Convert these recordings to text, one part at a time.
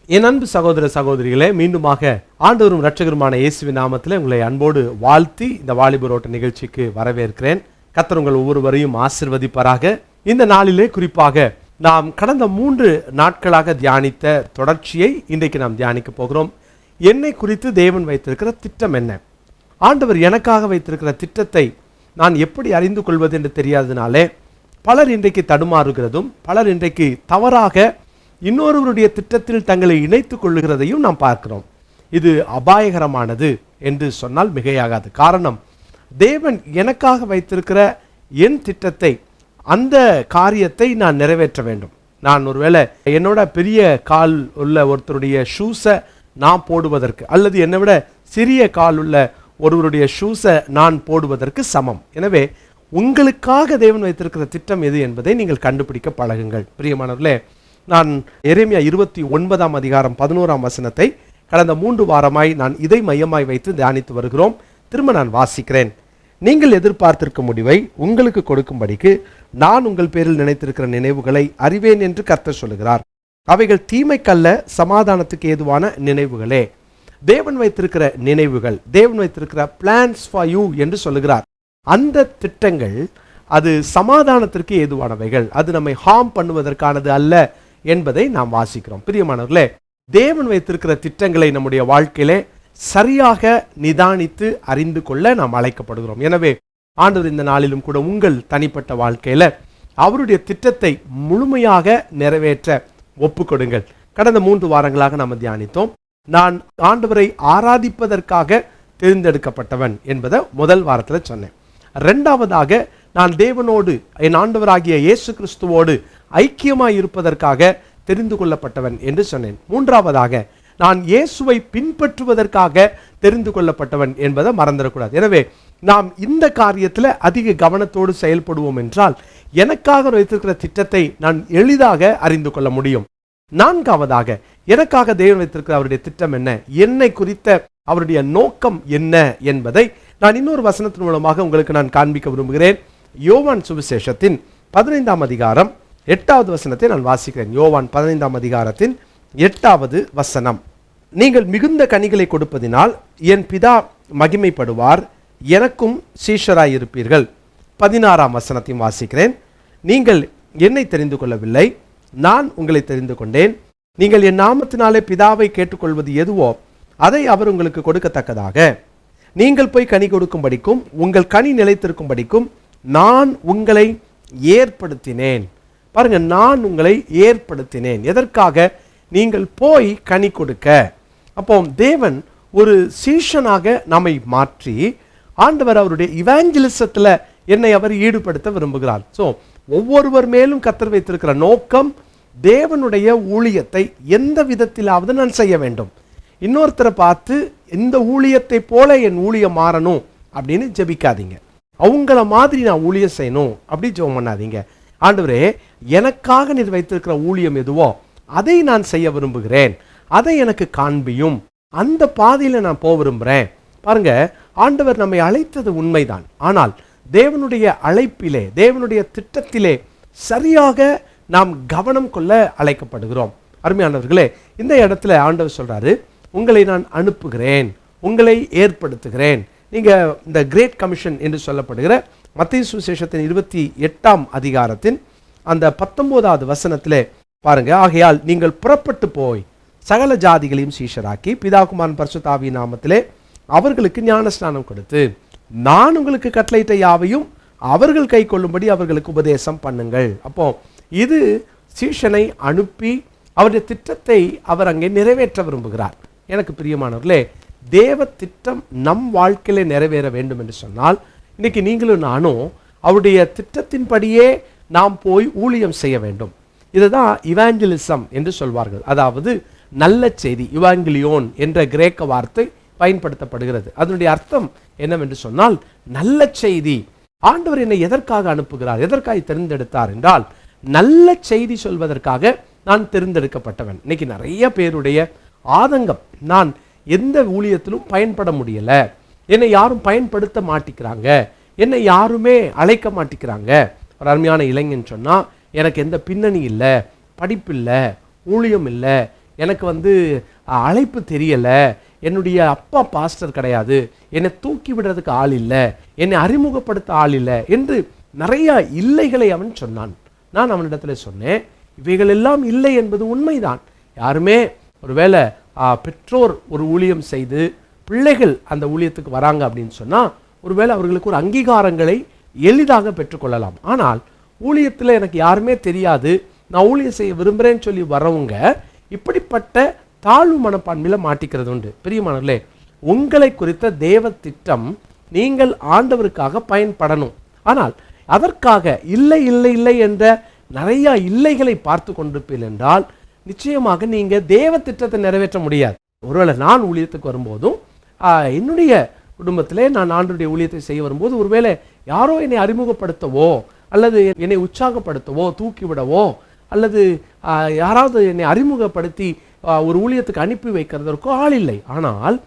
என் அன்பு சகோதர சகோதரிகளே, மீண்டுமாக ஆண்டவரும் இரட்சகருமான இயேசுவின் நாமத்தில் உங்களை அன்போடு வாழ்த்தி இந்த வாலிபர் ஓட்ட நிகழ்ச்சிக்கு வரவேற்கிறேன். கர்த்தர் உங்கள் ஒவ்வொருவரையும் ஆசீர்வதிப்பாராக. இந்த நாளிலே குறிப்பாக நாம் கடந்த 3 நாட்களாக தியானித்த தொடர்ச்சியை இன்றைக்கு நாம் தியானிக்க போகிறோம். என்னை குறித்து தேவன் வைத்திருக்கிற திட்டம் என்ன? ஆண்டவர் எனக்காக வைத்திருக்கிற திட்டத்தை நான் எப்படி அறிந்து கொள்வது என்று தெரியாததினாலே பலர் இன்றைக்கு தடுமாறுகிறதும், பலர் இன்றைக்கு தவறாக இன்னொருவருடைய திட்டத்தில் தங்களை இணைத்துக் கொள்ளுகிறதையும் நாம் பார்க்கிறோம். இது அபாயகரமானது என்று சொன்னால் மிகையாகாது. காரணம், தேவன் எனக்காக வைத்திருக்கிற என் திட்டத்தை, அந்த காரியத்தை நான் நிறைவேற்ற வேண்டும். நான் ஒருவேளை என்னோட பெரிய கால் உள்ள ஒருத்தருடைய ஷூஸை நான் போடுவதற்கு, அல்லது என்னை விட சிறிய கால் உள்ள ஒருவருடைய ஷூஸை நான் போடுவதற்கு சமம். எனவே உங்களுக்காக தேவன் வைத்திருக்கிற திட்டம் எது என்பதை நீங்கள் கண்டுபிடிக்க பழகுங்கள். பிரியமானவர்களே, நான் எரேமியா 29ஆம் அதிகாரம் 11ஆம் வசனத்தை கடந்த 3 வாரமாய் நான் இதை மையமாய் வைத்து தியானித்து வருகிறோம். திரும்ப நான் வாசிக்கிறேன். நீங்கள் எதிர்பார்த்திருக்க முடிவை உங்களுக்கு கொடுக்கும்படிக்கு நான் உங்கள் பேரில் நினைத்திருக்கிற நினைவுகளை அறிவேன் என்று கர்த்தர் சொல்லுகிறார். அவைகள் தீமைக்கல்ல, சமாதானத்துக்கு ஏதுவான நினைவுகளே. தேவன் வைத்திருக்கிற நினைவுகள், தேவன் வைத்திருக்கிற பிளான்ஸ் ஃபார் யூ என்று சொல்லுகிறார். அந்த திட்டங்கள் அது சமாதானத்திற்கு ஏதுவானவைகள், அது நம்மை ஹார்ம் பண்ணுவதற்கானது அல்ல என்பதை நாம் வாசிக்கிறோம். பிரியமானவர்களே, தேவன் வைத்திருக்கிற திட்டங்களை நம்முடைய வாழ்க்கையிலே சரியாக நிதானித்து அறிந்து கொள்ள நாம் அழைக்கப்படுகிறோம். எனவே ஆண்டவர் இந்த நாளிலும் கூட உங்கள் தனிப்பட்ட வாழ்க்கையில அவருடைய திட்டத்தை முழுமையாக நிறைவேற்ற ஒப்புக்கொடுங்கள். கடந்த 3 வாரங்களாக நாம் தியானித்தோம். நான் ஆண்டவரை ஆராதிப்பதற்காக தேர்ந்தெடுக்கப்பட்டவன் என்பதை முதல் வாரத்தில் சொன்னேன். 2வதாக நான் தேவனோடு, என் ஆண்டவராகிய இயேசு கிறிஸ்துவோடு ஐக்கியமாய் இருப்பதற்காக தெரிந்து கொள்ளப்பட்டவன் என்று சொன்னேன். 3வதாக நான் இயேசுவை பின்பற்றுவதற்காக தெரிந்து கொள்ளப்பட்டவன் என்பதை மறந்துடக்கூடாது. எனவே நாம் இந்த காரியத்தில் அதிக கவனத்தோடு செயல்படுவோம் என்றால் எனக்காக வைத்திருக்கிற திட்டத்தை நான் எளிதாக அறிந்து கொள்ள முடியும். 4வதாக எனக்காக தேவன் வைத்திருக்கிற அவருடைய திட்டம் என்ன, என்னை குறித்த அவருடைய நோக்கம் என்ன என்பதை நான் இன்னொரு வசனத்தின் மூலமாக உங்களுக்கு நான் காண்பிக்க விரும்புகிறேன். யோவான் சுவிசேஷத்தின் 15ஆம் அதிகாரம் 8வது வசனத்தை நான் வாசிக்கிறேன். யோவான் 15ஆம் அதிகாரத்தின் 8வது வசனம். நீங்கள் மிகுந்த கனிகளை கொடுப்பதினால் என் பிதா மகிமைப்படுவார், எனக்கும் சீஷராய் இருப்பீர்கள். 16ஆம் வசனத்தையும் வாசிக்கிறேன். நீங்கள் என்னை தெரிந்து கொள்ளவில்லை, நான் உங்களை தெரிந்து கொண்டேன். நீங்கள் என் நாமத்தினாலே பிதாவை கேட்டுக்கொள்வது எதுவோ அதை அவர் உங்களுக்கு கொடுக்கத்தக்கதாக நீங்கள் போய் கனி கொடுக்கும்படிக்கும் உங்கள் கனி நிலைத்திருக்கும்படிக்கும் நான் உங்களை ஏற்படுத்தினேன். பாருங்க, நான் உங்களை ஏற்படுத்தினேன். எதற்காக? நீங்கள் போய் கனி கொடுக்க. அப்போ தேவன் ஒரு சீஷனாக நம்மை மாற்றி ஆண்டவர் அவருடைய இவாஞ்சலிசத்தில் என்னை அவர் ஈடுபடுத்த விரும்புகிறார். ஸோ ஒவ்வொருவர் மேலும் கர்த்தர் வைத்திருக்கிற நோக்கம், தேவனுடைய ஊழியத்தை எந்த விதத்திலாவது நான் செய்ய வேண்டும். இன்னொருத்தரை பார்த்து இந்த ஊழியத்தை போல என் ஊழியம் மாறணும் அப்படின்னு ஜெபிக்காதீங்க. அவங்கள மாதிரி நான் ஊழியம் செய்யணும் அப்படி ஜெபம் பண்ணாதீங்க. ஆண்டவரே, எனக்காக நீர் வைத்திருக்கிற ஊழியம் எதுவோ அதை நான் செய்ய விரும்புகிறேன், அதை எனக்கு காண்பியும், அந்த பாதையில் நான் போக விரும்புகிறேன். பாருங்க, ஆண்டவர் நம்மை அழைத்தது உண்மைதான். ஆனால் தேவனுடைய அழைப்பிலே, தேவனுடைய திட்டத்திலே சரியாக நாம் கவனம் கொள்ள அழைக்கப்படுகிறோம். அருமையானவர்களே, இந்த இடத்துல ஆண்டவர் சொல்றாரு, உங்களை நான் அனுப்புகிறேன், உங்களை ஏற்படுத்துகிறேன். நீங்கள் இந்த கிரேட் கமிஷன் என்று சொல்லப்படுகிற மத்தேயு சுவிசேஷத்தின் 28ஆம் அதிகாரத்தின் அந்த 19வது வசனத்திலே பாருங்க, ஆகையால் நீங்கள் புறப்பட்டு போய் சகல ஜாதிகளையும் சீஷராக்கி பிதா குமாரன் பரிசுத்த ஆவியின் நாமத்திலே அவர்களுக்கு ஞான ஸ்நானம் கொடுத்து நான் உங்களுக்கு கட்டளையிட்ட யாவையும் அவர்கள் கை கொள்ளும்படி அவர்களுக்கு உபதேசம் பண்ணுங்கள். அப்போ இது சீஷனை அனுப்பி அவருடைய திட்டத்தை அவர் அங்கே நிறைவேற்ற விரும்புகிறார். எனக்கு பிரியமானவர்களே, தேவ திட்டம் நம் வாழ்க்கையில நிறைவேற வேண்டும் என்று சொன்னால் இன்னைக்கு நீங்களும் நானும் அவருடைய திட்டத்தின்படியே நாம் போய் ஊழியம் செய்ய வேண்டும். இதுதான் இவாஞ்சலிசம் என்று சொல்வார்கள். அதாவது நல்ல செய்தி, இவாங்கிலியோன் என்ற கிரேக்க வார்த்தை பயன்படுத்தப்படுகிறது. அதனுடைய அர்த்தம் என்னவென்று சொன்னால் நல்ல செய்தி. ஆண்டவர் என்னை எதற்காக அனுப்புகிறார், எதற்காக தேர்ந்தெடுத்தார் என்றால் நல்ல செய்தி சொல்வதற்காக நான் தேர்ந்தெடுக்கப்பட்டவன். இன்னைக்கு நிறைய பேருடைய ஆதங்கம், நான் எந்த ஊழியத்திலும் பயன்பட முடியல, என்னை யாரும் பயன்படுத்த மாட்டிக்கிறாங்க, என்னை யாருமே அழைக்க மாட்டிக்கிறாங்க. ஒரு அருமையான இளைஞன் சொன்னா, எனக்கு எந்த பின்னணி இல்லை, படிப்பு இல்லை, ஊழியம் இல்லை, எனக்கு அழைப்பு தெரியலை, என்னுடைய அப்பா பாஸ்டர் கிடையாது, என்னை தூக்கி விடுறதுக்கு ஆள் இல்லை, என்னை அறிமுகப்படுத்த ஆள் இல்லை என்று நிறைய இல்லைகளை அவன் சொன்னான். நான் அவனிடத்துல சொன்னேன், இவைகள் எல்லாம் இல்லை என்பது உண்மைதான். யாருமே ஒருவேளை பெற்றோர் ஒரு ஊழியம் செய்து பிள்ளைகள் அந்த ஊழியத்துக்கு வராங்க அப்படின்னு சொன்னால் ஒருவேளை அவர்களுக்கு ஒரு அங்கீகாரங்களை எளிதாக பெற்றுக்கொள்ளலாம். ஆனால் ஊழியத்தில் எனக்கு யாருமே தெரியாது, நான் ஊழியம் செய்ய விரும்புகிறேன்னு சொல்லி வரவங்க இப்படிப்பட்ட தாழ்வு மனப்பான்மையில் மாட்டிக்கிறது உண்டு. பிரியமானவர்களே, உங்களை குறித்த தேவ திட்டம் நீங்கள் ஆண்டவருக்காக பயன்படணும். ஆனால் அதற்காக இல்லை இல்லை இல்லை என்ற நிறைய இல்லைகளை பார்த்து கொண்டிருப்பீர்கள் என்றால் நிச்சயமாக நீங்கள் தேவ திட்டத்தை நிறைவேற்ற முடியாது. ஒருவேளை நான் ஊழியத்துக்கு வரும்போதும் என்னுடைய குடும்பத்திலே நான் ஆண்டவருடைய ஊழியத்தை செய்ய வரும்போது ஒருவேளை யாரோ என்னை அறிமுகப்படுத்தவோ அல்லது என்னை உற்சாகப்படுத்தவோ தூக்கிவிடவோ அல்லது யாராவது என்னை அறிமுகப்படுத்தி ஒரு ஊழியத்துக்கு அனுப்பி வைக்கிறதற்கோ ஆள் இல்லை. ஆனால்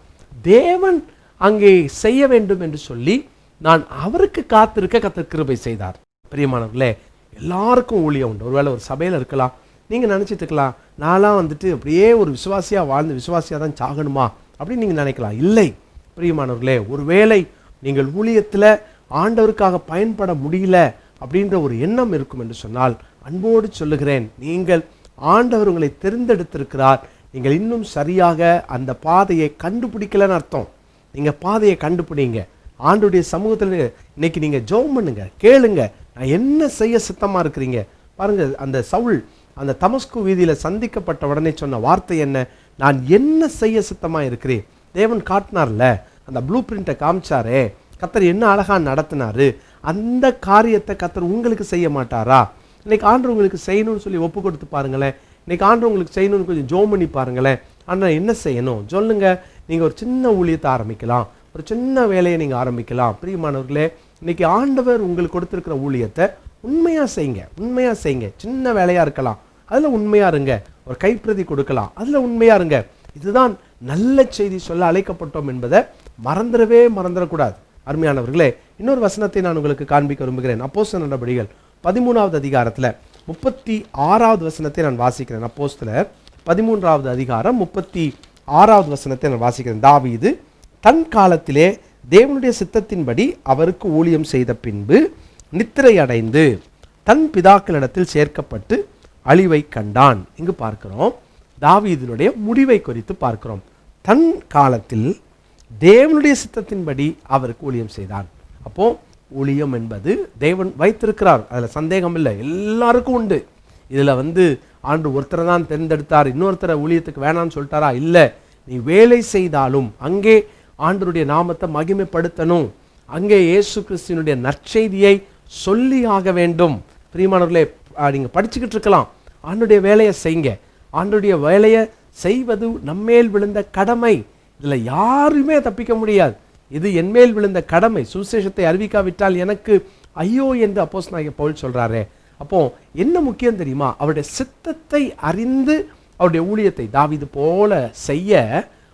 தேவன் அங்கே செய்ய வேண்டும் என்று சொல்லி நான் அவருக்கு காத்திருக்க கர்த்தர் கிருபை செய்தார். பிரியமானவர்களே, எல்லாருக்கும் ஊழியம் உண்டு. ஒருவேளை ஒரு சபையில் இருக்கலாம், நீங்கள் நினச்சிட்டு இருக்கலாம், நான்லாம் அப்படியே ஒரு விசுவாசியாக வாழ்ந்து விசுவாசியாக தான் சாகணுமா அப்படின்னு நீங்கள் நினைக்கலாம். இல்லை பிரியமானவர்களே, ஒருவேளை நீங்கள் ஊழியத்தில் ஆண்டவருக்காக பயன்பட முடியல அப்படின்ற ஒரு எண்ணம் இருக்கும் என்று சொன்னால் அன்போடு சொல்லுகிறேன், நீங்கள் ஆண்டவர் உங்களை தெரிந்தெடுத்திருக்கிறார். நீங்கள் இன்னும் சரியாக அந்த பாதையை கண்டுபிடிக்கலன்னு அர்த்தம். நீங்கள் பாதையை கண்டுபிடிங்க. ஆண்டவருடைய சமூகத்தில் இன்னைக்கு நீங்கள் ஜெபம் பண்ணுங்க, கேளுங்க, நான் என்ன செய்ய சித்தமாக இருக்கிறீங்க பாருங்க. அந்த சவுல் அந்த தமஸ்கு வீதியில் சந்திக்கப்பட்ட உடனே சொன்ன வார்த்தை என்ன? நான் என்ன செய்ய சித்தமாக இருக்கிறேன். தேவன் காட்டினார்ல, அந்த ப்ளூ பிரிண்ட்டை காமிச்சாரே, கர்த்தர் என்ன அழகாக நடத்தினாரு. அந்த காரியத்தை கர்த்தர் உங்களுக்கு செய்ய மாட்டாரா? இன்னைக்கு ஆண்டவர் உங்களுக்கு செய்யணும்னு சொல்லி ஒப்பு கொடுத்து பாருங்களேன். இன்னைக்கு ஆண்டவர் உங்களுக்கு செய்யணும்னு கொஞ்சம் ஜோம் பண்ணி பாருங்களேன். ஆனால் என்ன செய்யணும் சொல்லுங்க. நீங்கள் ஒரு சின்ன ஊழியத்தை ஆரம்பிக்கலாம், ஒரு சின்ன வேலையை நீங்கள் ஆரம்பிக்கலாம். பிரியமானவர்களே, இன்னைக்கு ஆண்டவர் உங்களுக்கு கொடுத்துருக்கிற ஊழியத்தை உண்மையாக செய்யுங்க, உண்மையாக செய்யுங்க. சின்ன வேலையாக இருக்கலாம், அதில் உண்மையாக இருங்க. ஒரு கைப்பிரதி கொடுக்கலாம், அதில் உண்மையாக இருங்க. இதுதான் நல்ல செய்தி சொல்ல அழைக்கப்பட்டோம் என்பதை மறந்துடக்கூடாது. அருமையானவர்களே, இன்னொரு வசனத்தை நான் உங்களுக்கு காண்பிக்க விரும்புகிறேன். அப்போஸ்தலர் நடபடிகள் 13வது அதிகாரத்தில் 36வது வசனத்தை நான் வாசிக்கிறேன். அப்போஸ்தலர் 13வது அதிகாரம் 36வது வசனத்தை நான் வாசிக்கிறேன். தாவீது தன் காலத்திலே தேவனுடைய சித்தத்தின்படி அவருக்கு ஊழியம் செய்த பின்பு நித்திரை அடைந்து தன் பிதாக்களிடத்தில் சேர்க்கப்பட்டு அழிவை கண்டான். இங்கு பார்க்கிறோம், தாவீதினுடைய முடிவை குறித்து பார்க்கிறோம். தன் காலத்தில் தேவனுடைய சித்தத்தின்படி அவருக்கு ஊழியம் செய்தான். அப்போ ஊழியம் என்பது தேவன் வைத்திருக்கிறார், அதில் சந்தேகம் இல்லை, எல்லாருக்கும் உண்டு. இதில் ஆண்டு ஒருத்தரை தான் தேர்ந்தெடுத்தார், இன்னொருத்தரை ஊழியத்துக்கு வேணான்னு சொல்லிட்டாரா? இல்லை. நீ வேலை செய்தாலும் அங்கே ஆண்டவருடைய நாமத்தை மகிமைப்படுத்தணும், அங்கே இயேசு கிறிஸ்துவினுடைய நற்செய்தியை சொல்லி ஆக வேண்டும். பிரியமானவர்களே, நீங்கள் படிச்சுக்கிட்டு இருக்கலாம், ஆண்டவருடைய வேலையை செய்யுங்க. ஆண்டவருடைய வேலையை செய்வது நம்மேல் விழுந்த கடமை. இதில் யாருமே தப்பிக்க முடியாது. இது என்மேல் விழுந்த கடமை. சுவிசேஷத்தை அறிவிக்காவிட்டால் எனக்கு ஐயோ என்று அப்போஸ்தலனாகிய பவுல் சொல்றாரே. அப்போ என்ன முக்கியம் தெரியுமா? அவருடைய சித்தத்தை அறிந்து அவருடைய ஊழியத்தை தாவீது போல செய்ய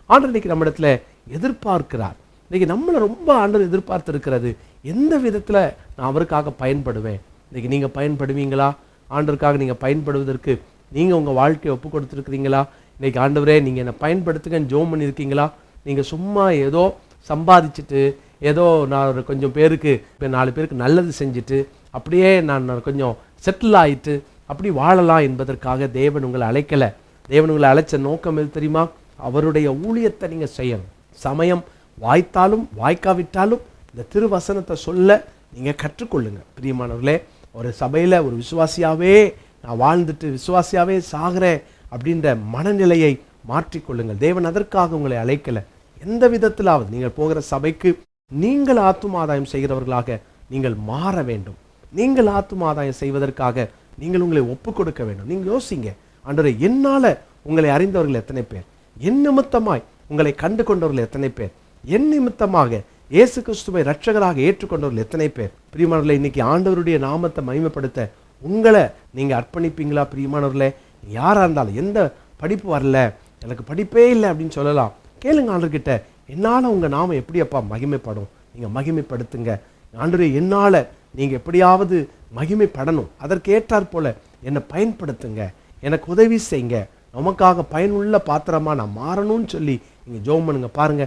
ஆண்டவர் இன்னைக்கு நம்ம இடத்துல எதிர்பார்க்கிறார். இன்னைக்கு நம்மளை ரொம்ப ஆண்டவர் எதிர்பார்த்து இருக்கிறது, எந்த விதத்தில் நான் அவருக்காக பயன்படுவேன். இன்னைக்கு நீங்கள் பயன்படுவீங்களா? ஆண்டவருக்காக நீங்கள் பயன்படுவதற்கு நீங்கள் உங்கள் வாழ்க்கையை ஒப்பு கொடுத்துருக்கிறீங்களா? இன்னைக்கு ஆண்டவரே நீங்கள் என்னை பயன்படுத்துங்கன்னு ஜோம் பண்ணியிருக்கீங்களா? நீங்கள் சும்மா ஏதோ சம்பாதிச்சுட்டு ஏதோ நான் கொஞ்சம் பேருக்கு இப்போ 4 பேருக்கு நல்லது செஞ்சுட்டு அப்படியே நான் கொஞ்சம் செட்டில் ஆகிட்டு அப்படி வாழலாம் என்பதற்காக தேவன் உங்களை அழைக்கலை. தேவன் உங்களை அழைச்ச நோக்கம் எது தெரியுமா? அவருடைய ஊழியத்தை நீங்கள் செய்யணும். சமயம் வாய்த்தாலும் வாய்க்காவிட்டாலும் இந்த திருவசனத்தை சொல்ல நீங்கள் கற்றுக்கொள்ளுங்க. பிரியமானவர்களே, ஒரு சபையில் ஒரு விசுவாசியாகவே நான் வாழ்ந்துட்டு விசுவாசியாகவே சாகிறேன் அப்படின்ற மனநிலையை மாற்றிக்கொள்ளுங்கள். தேவன் அதற்காக உங்களை அழைக்கலை. எந்த விதத்திலாவது நீங்கள் போகிற சபைக்கு நீங்கள் ஆத்தும ஆதாயம் செய்கிறவர்களாக நீங்கள் மாற வேண்டும். நீங்கள் ஆத்தும ஆதாயம் செய்வதற்காக நீங்கள் உங்களை ஒப்பு கொடுக்க வேண்டும். நீங்கள் யோசிங்க, ஆண்டவரே, என்னால் உங்களை அறிந்தவர்கள் எத்தனை பேர்? என் நிமித்தமாய் உங்களை கண்டு கொண்டவர்கள் எத்தனை பேர்? என் நிமித்தமாக இயேசு கிறிஸ்துவை இரட்சகராக ஏற்றுக்கொண்டவர்கள் எத்தனை பேர்? பிரியமானவர்களே, இன்னைக்கு ஆண்டவருடைய நாமத்தை மகிமைப்படுத்த உங்களை நீங்கள் அர்ப்பணிப்பீங்களா? பிரியமானவர்களே, யாராக இருந்தாலும் எந்த படிப்பு வரல, எனக்கு படிப்பே இல்லை அப்படின்னு சொல்லலாம். கேளுங்க ஆண்டவர்கிட்ட, என்னால் உங்கள் நாமம் எப்படி அப்பா மகிமைப்படும்? நீங்கள் மகிமைப்படுத்துங்க. ஆண்டவரே, என்னால் நீங்கள் எப்படியாவது மகிமைப்படணும், அதற்கு ஏற்றாற் போல என்னை பயன்படுத்துங்க, எனக்கு உதவி செய்யுங்க. நமக்காக பயனுள்ள பாத்திரமா நான் மாறணும்னு சொல்லி நீங்க ஜெபம் பண்ணுங்க. பாருங்க,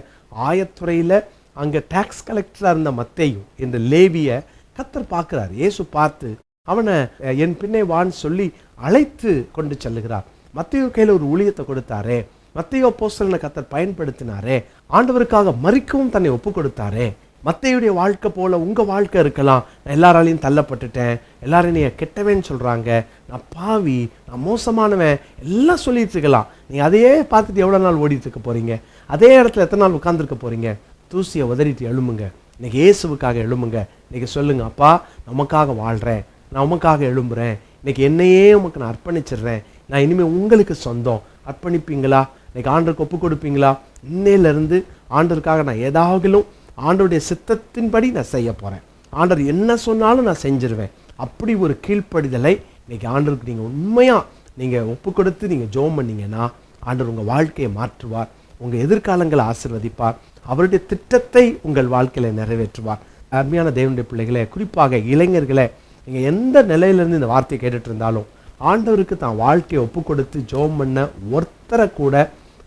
ஆயத்துறையில அங்க டாக்ஸ் கலெக்டரா இருந்த மத்தேயு என்ற லேவிய கர்த்தர் பார்க்கிறார். இயேசு பார்த்து அவனை என் பின்னே வான்னு சொல்லி அழைத்து கொண்டு செல்லுகிறார். மத்தேயு கையில ஒரு ஊழியத்தை கொடுத்தாரே, மத்தேயு அப்போஸ்தலனை கர்த்தர் பயன்படுத்தினாரே, ஆண்டவருக்காக மரிக்கவும் தன்னை ஒப்பு கொடுத்தாரே. மத்தேயுடைய வாழ்க்கை போல உங்க வாழ்க்கை இருக்கலாம். நான் எல்லாராலையும் தள்ளப்பட்டுட்டேன், எல்லாரும் நீ கெட்டவேன்னு சொல்றாங்க, நான் பாவி, நான் மோசமானவன் எல்லாம் சொல்லிட்டு இருக்கலாம். நீங்க அதையே பார்த்துட்டு எவ்வளவு நாள் ஓடிட்டு இருக்க போறீங்க? அதே இடத்துல எத்தனை நாள் உட்கார்ந்துருக்க போறீங்க? தூசியை உதறிட்டு எழும்புங்க. இன்னைக்கு இயேசுவுக்காக எழும்புங்க. இன்னைக்கு சொல்லுங்க, அப்பா நமக்காக வாழ்றேன், நான் உமக்காக எழும்புறேன், இன்னைக்கு என்னையே உமக்கு நான் அர்ப்பணிச்சிடுறேன், நான் இனிமேல் உங்களுக்கு சொந்தம். அர்ப்பணிப்பீங்களா? இன்னைக்கு ஆண்டவருக்கு ஒப்பு கொடுப்பீங்களா? இன்னையிலிருந்து ஆண்டவருக்காக நான் ஏதாவதும் ஆண்டவருடைய சித்தத்தின்படி நான் செய்ய போறேன், ஆண்டவர் என்ன சொன்னாலும் நான் செஞ்சிருவேன். அப்படி ஒரு கீழ்ப்படிதலை இன்னைக்கு ஆண்டவருக்கு நீங்க உண்மையா நீங்க ஒப்பு கொடுத்து நீங்க ஜெபம் பண்ணீங்கன்னா ஆண்டவர் உங்க வாழ்க்கையை மாற்றுவார், உங்க எதிர்காலங்களை ஆசீர்வதிப்பார், அவருடைய திட்டத்தை உங்கள் வாழ்க்கையில நிறைவேற்றுவார். அருமையான தேவனுடைய பிள்ளைகளே, குறிப்பாக இளைஞர்களே, நீங்க எந்த நிலையிலிருந்து இந்த வார்த்தையை கேட்டுட்டு இருந்தாலும் ஆண்டவருக்கு தான் வாழ்க்கையை ஒப்பு கொடுத்து ஜெபம் பண்ண ஒருத்தரை கூட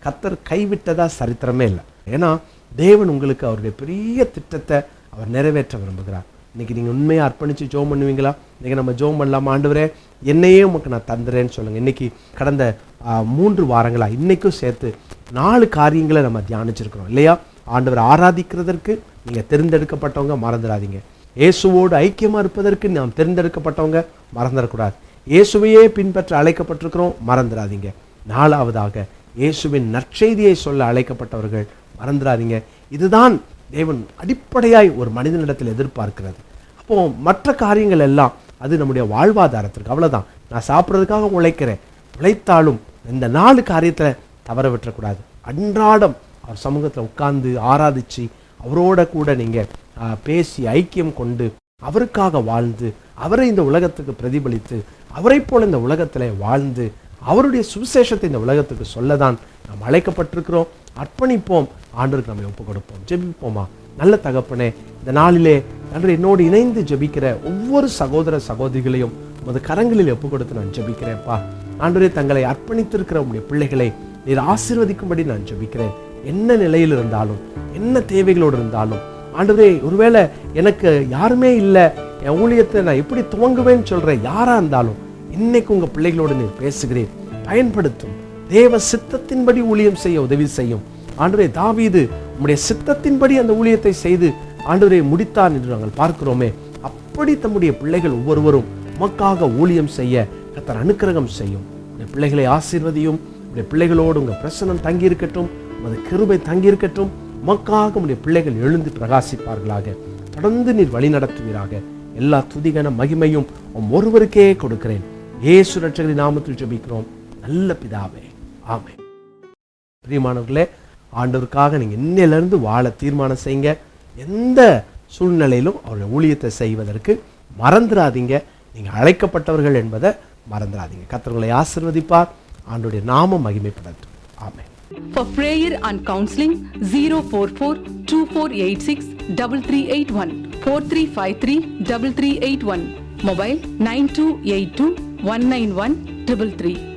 கர்த்தர் கைவிட்டதா சரித்திரமே இல்லை. ஏன்னா தேவன் உங்களுக்கு அவருடைய பெரிய திட்டத்தை அவர் நிறைவேற்ற விரும்புகிறார். இன்னைக்கு நீங்க உண்மையாக அர்ப்பணிச்சு ஜெபம் பண்ணுவீங்களா? இன்னைக்கு நம்ம ஜெபம் பண்ணலாமா? ஆண்டவரே என்னையே உமக்கு நான் தந்துறேன்னு சொல்லுங்க. இன்னைக்கு கடந்த 3 வாரங்களா இன்னைக்கும் சேர்த்து 4 காரியங்களை நம்ம தியானிச்சிருக்கிறோம் இல்லையா? ஆண்டவரை ஆராதிக்கிறதற்கு நீங்க தேர்ந்தெடுக்கப்பட்டவங்க, மறந்துடாதீங்க. இயேசுவோடு ஐக்கியமா இருப்பதற்கு நாம் தேர்ந்தெடுக்கப்பட்டவங்க, மறந்துடக்கூடாது. இயேசுவையே பின்பற்ற அழைக்கப்பட்டிருக்கிறோம், மறந்துடாதீங்க. 4வதாக இயேசுவின் நற்செய்தியை சொல்ல அழைக்கப்பட்டவர்கள், மறந்துடாதீங்க. இதுதான் தேவன் அடிப்படையாய் ஒரு மனிதனிடத்தில் எதிர்பார்க்கிறது. அப்போ மற்ற காரியங்கள் எல்லாம் அது நம்முடைய வாழ்வாதாரத்திற்கு, அவ்வளவுதான். நான் சாப்பிட்றதுக்காக உழைக்கிறேன், உழைத்தாலும் இந்த 4 காரியத்தை தவற விட்டுறக்கூடாது. அன்றாடம் அவர் சமூகத்தில் உட்கார்ந்து ஆராதிச்சு அவரோட கூட நீங்க பேசி ஐக்கியம் கொண்டு அவருக்காக வாழ்ந்து அவரை இந்த உலகத்துக்கு பிரதிபலித்து அவரை போல இந்த உலகத்தில் வாழ்ந்து அவருடைய சுவிசேஷத்தை இந்த உலகத்துக்கு சொல்லதான் நாம் அழைக்கப்பட்டிருக்கிறோம். அர்ப்பணிப்போம், ஆண்டவருக்கு நம்ம ஒப்பு கொடுப்போம். ஜெபிப்போமா? நல்ல தகப்பனே, இந்த நாளிலே அன்று என்னோடு இணைந்து ஜெபிக்கிற ஒவ்வொரு சகோதர சகோதரிகளையும் உமது கரங்களில் ஒப்பு கொடுத்து நான் ஜெபிக்கிறேன்ப்பா. ஆண்டவரே, தங்களை அர்ப்பணித்திருக்கிற உங்களுடைய பிள்ளைகளை நீர் ஆசீர்வதிக்கும்படி நான் ஜெபிக்கிறேன். என்ன நிலையில் இருந்தாலும், என்ன தேவைகளோடு இருந்தாலும், ஆண்டவரே, ஒருவேளை எனக்கு யாருமே இல்லை, என் ஊழியத்தை நான் எப்படி துவங்குவேன்னு சொல்ற யாரா இருந்தாலும் இன்னைக்கு உங்க பிள்ளைகளோடு நீர் பேசுகிறேன், பயன்படுத்தும். தேவ சித்தத்தின்படி ஊழியம் செய்ய உதவி செய்யும். ஆண்டவரே, தாவீது உம்முடைய சித்தத்தின்படி அந்த ஊழியத்தை செய்து ஆண்டவரை முடித்தான் என்று நாங்கள் பார்க்கிறோமே, அப்படி தம்முடைய பிள்ளைகள் ஒவ்வொருவரும் உமக்காக ஊழியம் செய்ய கர்த்தர் அனுக்கிரகம் செய்யும். உடைய பிள்ளைகளை ஆசீர்வதியும். உடைய பிள்ளைகளோடு உங்க பிரசன்னம் தங்கி இருக்கட்டும், உமது கிருபை தங்கி இருக்கட்டும். உமக்காக உடைய பிள்ளைகள் எழுந்து பிரகாசிப்பார்களாக. தொடர்ந்து நீர் வழி நடத்துவீராக. எல்லா துதிகன மகிமையும் ஒருவருக்கே கொடுக்கிறேன். இயேசு ரட்சகரின் நாமத்தில் ஜெபிக்கிறோம் நல்ல பிதாவே, ஆமென். பிரியமானவர்களே, ஆண்டவருக்காக நீங்க இன்னையிலிருந்து வாழ தீர்மானம் செய்யுங்க. எந்த சூழ்நிலையிலும் அவருடைய ஊழியத்தை செய்வதற்கு மறந்துடாதீங்க. நீங்க அழைக்கப்பட்டவர்கள் என்பதை மறந்துடாதீங்க. கர்த்தர் உங்களை ஆசீர்வதிப்பார். ஆண்டவருடைய நாமம் மகிமைப்படட்டும். ஆமென். For prayer and counseling 044 2486 3381 4353 3381. Mobile 9282 191 333.